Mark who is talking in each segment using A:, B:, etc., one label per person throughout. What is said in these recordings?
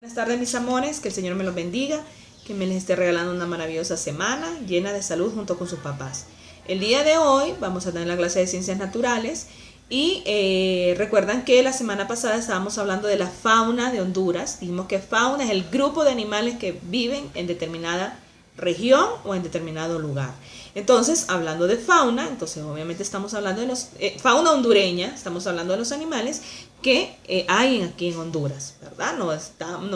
A: Buenas tardes, mis amores, que el Señor me los bendiga, que me les esté regalando una maravillosa semana llena de salud junto con sus papás. El día de hoy vamos a tener la clase de ciencias naturales y recuerdan que la semana pasada estábamos hablando de la fauna de Honduras. Dijimos que fauna es el grupo de animales que viven en determinada región o en determinado lugar. Entonces, hablando de fauna, entonces obviamente estamos hablando de los fauna hondureña, estamos hablando de los animales que hay aquí en Honduras, ¿verdad? No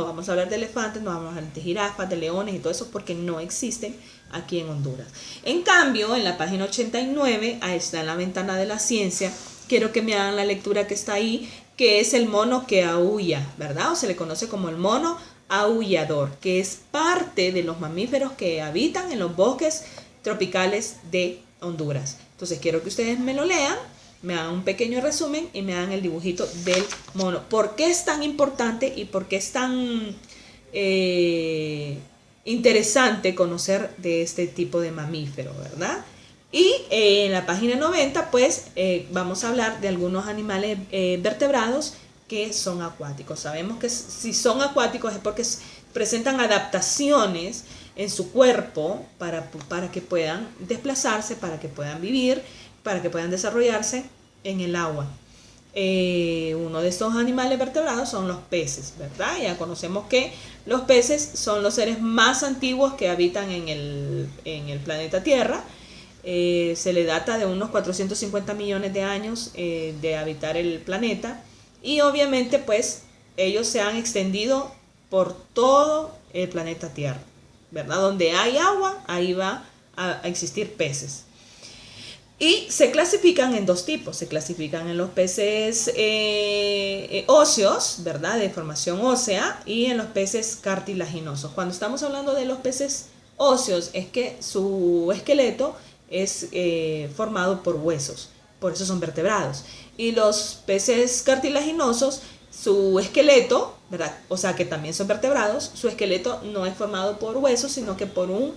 A: vamos a hablar de elefantes, no vamos a hablar de jirafas, de leones y todo eso porque no existen aquí en Honduras. En cambio, en la página 89, ahí está en la ventana de la ciencia, quiero que me hagan la lectura que está ahí, que es el mono que aúlla, ¿verdad? O se le conoce como el mono aullador, que es parte de los mamíferos que habitan en los bosques tropicales de Honduras. Entonces quiero que ustedes me lo lean, me hagan un pequeño resumen y me hagan el dibujito del mono. ¿Por qué es tan importante y por qué es tan interesante conocer de este tipo de mamífero, verdad? Y en la página 90 pues vamos a hablar de algunos animales vertebrados que son acuáticos. Sabemos que si son acuáticos es porque presentan adaptaciones en su cuerpo para que puedan desplazarse, para que puedan vivir, para que puedan desarrollarse en el agua. Uno de estos animales vertebrados son los peces, ¿verdad? Ya conocemos que los peces son los seres más antiguos que habitan en el planeta Tierra. Se le data de unos 450 millones de años de habitar el planeta. Y obviamente pues ellos se han extendido por todo el planeta Tierra, ¿verdad? Donde hay agua, ahí va a existir peces. Y se clasifican en dos tipos. Se clasifican en los peces óseos, ¿verdad? De formación ósea, y en los peces cartilaginosos. Cuando estamos hablando de los peces óseos es que su esqueleto es formado por huesos. Por eso son vertebrados. Y los peces cartilaginosos, su esqueleto, ¿verdad? O sea que también son vertebrados, su esqueleto no es formado por huesos, sino que por un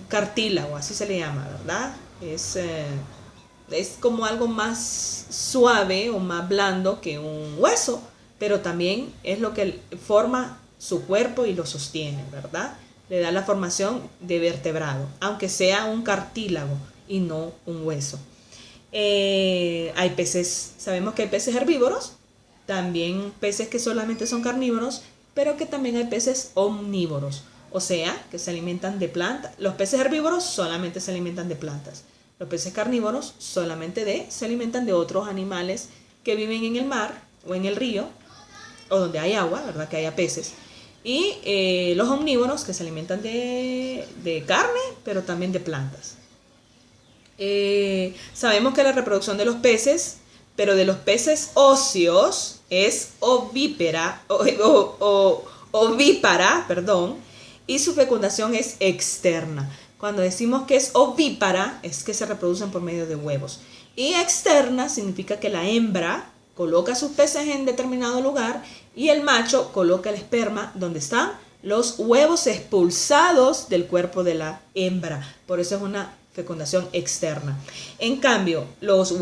A: cartílago, así se le llama, ¿verdad? Es como algo más suave o más blando que un hueso, pero también es lo que forma su cuerpo y lo sostiene, ¿verdad? Le da la formación de vertebrado, aunque sea un cartílago y no un hueso. Hay peces, sabemos que hay peces herbívoros, también peces que solamente son carnívoros, pero que también hay peces omnívoros, o sea, que se alimentan de plantas. Los peces herbívoros solamente se alimentan de plantas. Los peces carnívoros solamente se alimentan de otros animales que viven en el mar o en el río, o donde hay agua, ¿verdad? Que haya peces. Y los omnívoros que se alimentan de carne, pero también de plantas. Sabemos que la reproducción de los peces, pero de los peces óseos, es ovípara, perdón, y su fecundación es externa. Cuando decimos que es ovípara, es que se reproducen por medio de huevos. Y externa significa que la hembra coloca sus peces en determinado lugar y el macho coloca el esperma donde están los huevos expulsados del cuerpo de la hembra. Por eso es una fecundación externa. En cambio, los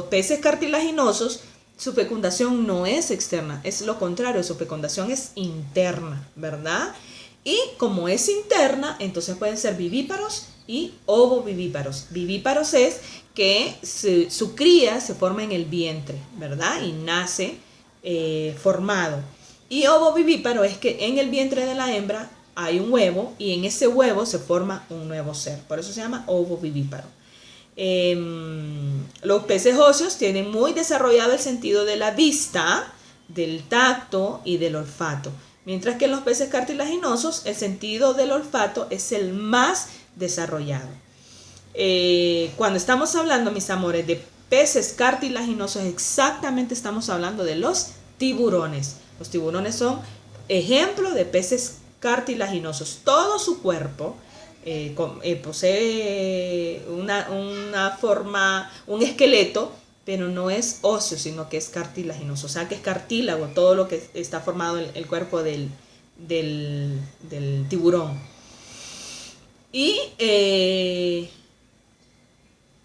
A: peces cartilaginosos, su fecundación no es externa, es lo contrario, su fecundación es interna, ¿verdad? Y como es interna, entonces pueden ser vivíparos y ovovivíparos. Vivíparos es que su cría se forma en el vientre, ¿verdad? Y nace formado. Y ovovivíparo es que en el vientre de la hembra hay un huevo y en ese huevo se forma un nuevo ser. Por eso se llama ovovivíparo. Los peces óseos tienen muy desarrollado el sentido de la vista, del tacto y del olfato. Mientras que en los peces cartilaginosos el sentido del olfato es el más desarrollado. Cuando estamos hablando, mis amores, de peces cartilaginosos, exactamente estamos hablando de los tiburones. Los tiburones son ejemplo de peces cartilaginosos. Todo su cuerpo posee una forma, un esqueleto, pero no es óseo, sino que es cartilaginoso. O sea, que es cartílago todo lo que está formado el cuerpo del tiburón. Y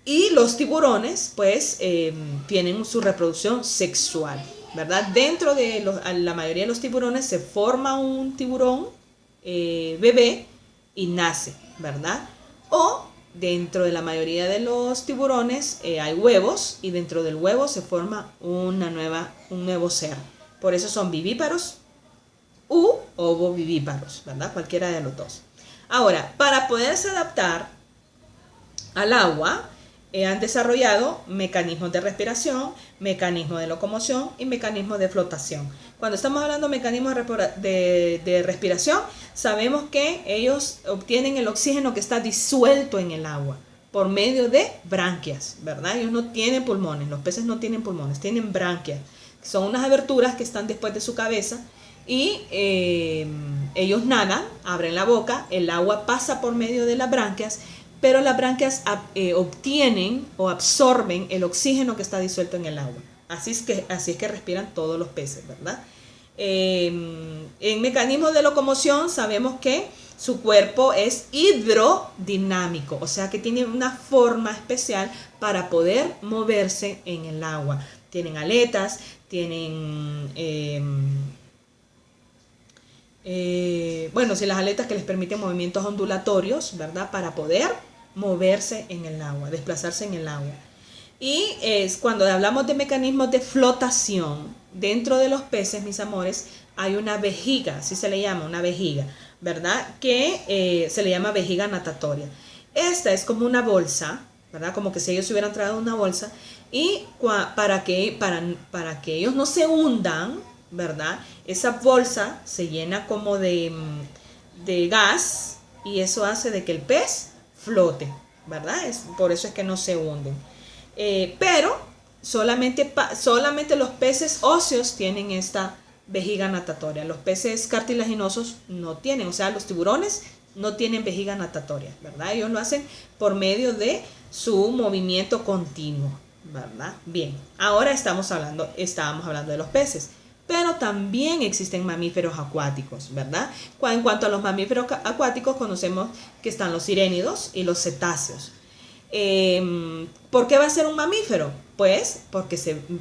A: Y los tiburones, pues, tienen su reproducción sexual, ¿verdad? Dentro de la mayoría de los tiburones se forma un tiburón bebé y nace, ¿verdad? O dentro de la mayoría de los tiburones hay huevos y dentro del huevo se forma un nuevo ser. Por eso son vivíparos u ovovivíparos, ¿verdad? Cualquiera de los dos. Ahora, para poderse adaptar al agua, han desarrollado mecanismos de respiración, mecanismos de locomoción y mecanismos de flotación. Cuando estamos hablando de mecanismos de respiración, sabemos que ellos obtienen el oxígeno que está disuelto en el agua por medio de branquias, ¿verdad? Ellos no tienen pulmones, los peces no tienen pulmones, tienen branquias. Son unas aberturas que están después de su cabeza y ellos nadan, abren la boca, el agua pasa por medio de las branquias, pero las branquias obtienen o absorben el oxígeno que está disuelto en el agua. Así es que respiran todos los peces, ¿verdad? En mecanismos de locomoción sabemos que su cuerpo es hidrodinámico, o sea que tiene una forma especial para poder moverse en el agua. Tienen aletas, tienen... si las aletas que les permiten movimientos ondulatorios, ¿verdad? Para poder moverse en el agua, desplazarse en el agua. Y es cuando hablamos de mecanismos de flotación, dentro de los peces, mis amores, hay una vejiga, así se le llama, una vejiga, ¿verdad? Que se le llama vejiga natatoria. Esta es como una bolsa, ¿verdad? Como que si ellos hubieran traído una bolsa y para que ellos no se hundan, ¿verdad? Esa bolsa se llena como de gas y eso hace de que el pez flote, ¿verdad? Por eso es que no se hunden. Pero solamente los peces óseos tienen esta vejiga natatoria. Los peces cartilaginosos no tienen, o sea, los tiburones no tienen vejiga natatoria, ¿verdad? Ellos lo hacen por medio de su movimiento continuo, ¿verdad? Bien, ahora estábamos hablando de los peces. Pero también existen mamíferos acuáticos, ¿verdad? En cuanto a los mamíferos acuáticos, conocemos que están los sirénidos y los cetáceos. ¿Por qué va a ser un mamífero? Pues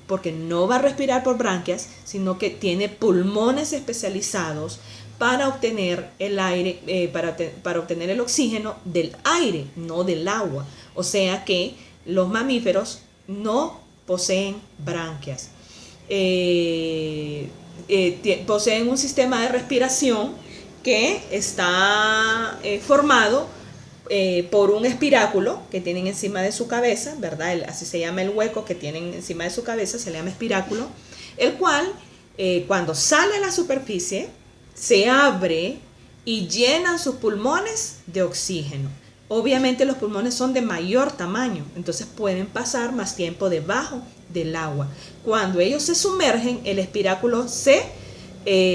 A: porque no va a respirar por branquias, sino que tiene pulmones especializados para obtener el aire, para obtener el oxígeno del aire, no del agua. O sea que los mamíferos no poseen branquias. Poseen un sistema de respiración que está formado por un espiráculo que tienen encima de su cabeza, ¿verdad? Así se llama el hueco que tienen encima de su cabeza, se le llama espiráculo, el cual cuando sale a la superficie se abre y llenan sus pulmones de oxígeno. Obviamente los pulmones son de mayor tamaño, entonces pueden pasar más tiempo debajo del agua. Cuando ellos se sumergen, el espiráculo se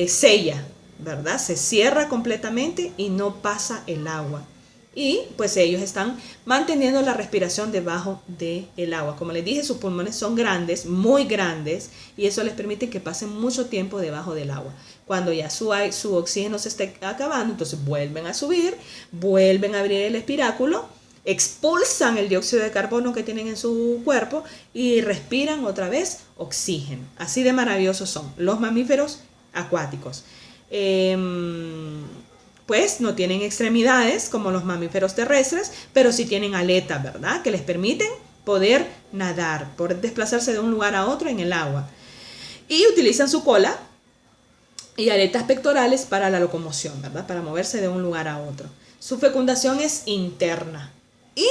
A: sella, ¿verdad? Se cierra completamente y no pasa el agua. Y pues ellos están manteniendo la respiración debajo del agua. Como les dije, sus pulmones son grandes, muy grandes, y eso les permite que pasen mucho tiempo debajo del agua. Cuando ya su oxígeno se esté acabando, entonces vuelven a subir, vuelven a abrir el espiráculo, expulsan el dióxido de carbono que tienen en su cuerpo y respiran otra vez oxígeno. Así de maravillosos son los mamíferos acuáticos. Pues no tienen extremidades como los mamíferos terrestres, pero sí tienen aletas, ¿verdad? Que les permiten poder nadar, poder desplazarse de un lugar a otro en el agua. Y utilizan su cola y aletas pectorales para la locomoción, ¿verdad? Para moverse de un lugar a otro. Su fecundación es interna y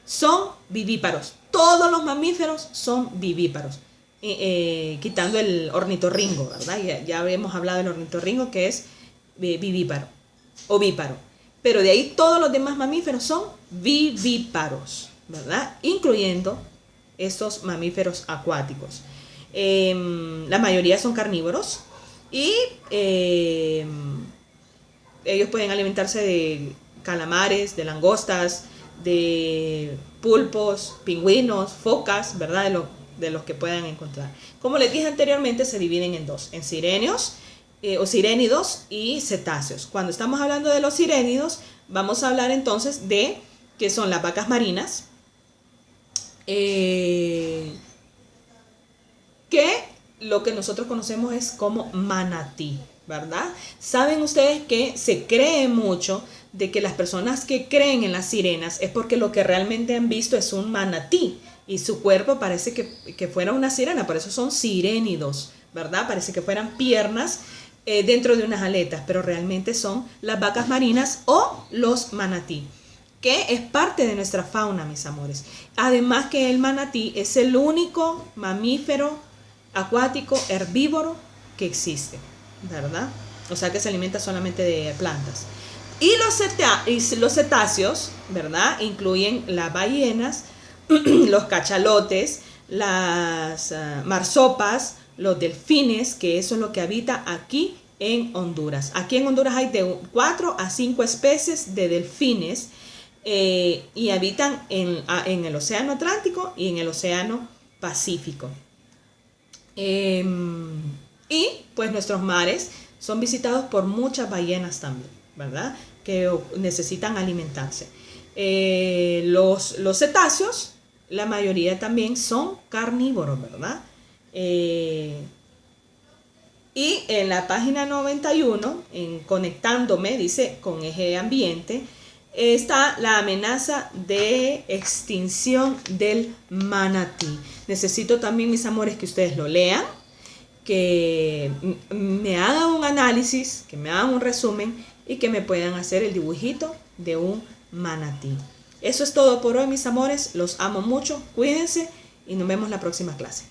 A: son vivíparos. Todos los mamíferos son vivíparos, quitando el ornitorrinco, ¿verdad? Ya habíamos hablado del ornitorrinco, que es vivíparo. Ovíparo, pero de ahí todos los demás mamíferos son vivíparos, ¿verdad? Incluyendo estos mamíferos acuáticos. La mayoría son carnívoros y ellos pueden alimentarse de calamares, de langostas, de pulpos, pingüinos, focas, ¿verdad? De los que puedan encontrar. Como les dije anteriormente, se dividen en dos, en siréneos o sirénidos y cetáceos. Cuando estamos hablando de los sirénidos, vamos a hablar entonces de que son las vacas marinas, que lo que nosotros conocemos es como manatí, ¿verdad? Saben ustedes que se cree mucho de que las personas que creen en las sirenas es porque lo que realmente han visto es un manatí y su cuerpo parece que fuera una sirena, por eso son sirénidos, ¿verdad? Parece que fueran piernas dentro de unas aletas, pero realmente son las vacas marinas o los manatí, que es parte de nuestra fauna, mis amores. Además que el manatí es el único mamífero acuático herbívoro que existe, ¿verdad? O sea que se alimenta solamente de plantas. Y los cetáceos, ¿verdad? Incluyen las ballenas, los cachalotes, las marsopas, los delfines, que eso es lo que habita aquí en Honduras. Aquí en Honduras hay de 4 a 5 especies de delfines y habitan en el Océano Atlántico y en el Océano Pacífico. Y pues nuestros mares son visitados por muchas ballenas también, ¿verdad? Que necesitan alimentarse. Los cetáceos, la mayoría también son carnívoros, ¿verdad? Y en la página 91, en Conectándome, dice con eje ambiente, está la amenaza de extinción del manatí. Necesito también, mis amores, que ustedes lo lean, que me hagan un análisis, que me hagan un resumen y que me puedan hacer el dibujito de un manatí. Eso es todo por hoy, mis amores. Los amo mucho. Cuídense y nos vemos la próxima clase.